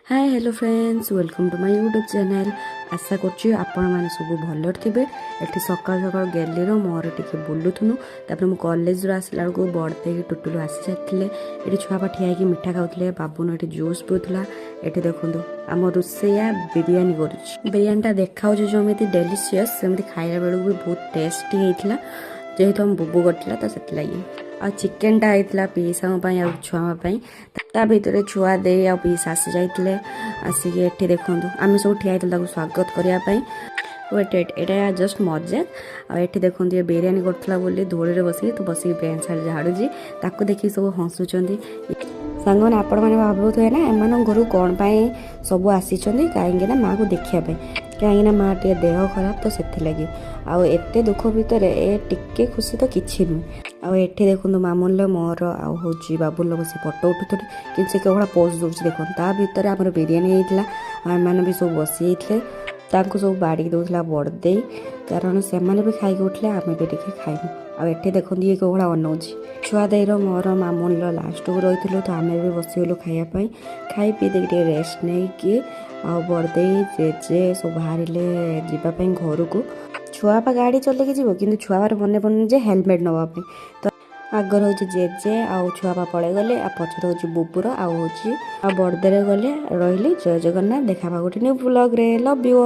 Hi hello friends welcome to my YouTube channel. आशा करछि आपण माने सब भलर थिबे। एठी सकाळ सकाळ गेली रो मोर टिके बुलुथुनु तापर मु कॉलेज रो आसला को बड़ते की टुटुलु आसी जाथिले। एठी छुआ पा ठिया की मिठा खाउथले, बाबू न एठी जूस पिउथला। एठी देखंतु हम रुसैया बिरयानी करूछि। बिरयानी देखाउ जे जमिति डेलीशियस सेमति खाइला बेलु भी बहुत टेस्टी हेइथला। जेहेतु हम बुबु करथिला त सेति लागि आ चिकन टा हेइथला पीसा आ छुआ ता भितर छुआ दे आ पीस आसी जाइए। आसिक एठी देखंतु आम सब ठिया स्वागत करने वेट एटा जस्ट मजाक। आठी देखते ये बिरयानी करथला बोली धूल बसिक तो बसिक बेंच साइड झाड़ूजी ताको देखि सब हसुचंदी। सांग मैंने आपण मैंने भावुए ना एम घर कौन सब आसी कहीं माँ को देखा कहीं माँ टे देह खराब तो से लगी आते दुख भितर ए टिके खुशी तो किसी नुह। आठी देखो मामून मोर आउ बाबुल बस फटो उठुते कि केवल पोज दूसरी देख ता भर आम बिरयानी होता आम भी सब बसी सब बाड़ी दौला बड़दे कारण से भी खाई उठले आम भी टे खाइबू। आठी देखो ये कौन अनाऊँच छुआ देर मोर मामून लास्ट को रही तो आम भी बसगलु खायापी खाई पी देखे रेस्ट नहीं कि बड़दे जेजे सब बाहर जावाई घर को छुआपा गाड़ी चलेकी जीव कि छुआर मन पड़े हेलमेट नापी तो आगर हूँ जेजे आउ छुआपा पलि गले पचर हूँ बुबुर आउ बड़दे गले रही। जय जगन्नाथ देखा गोटे न्यू ब्लॉग रे लव यू।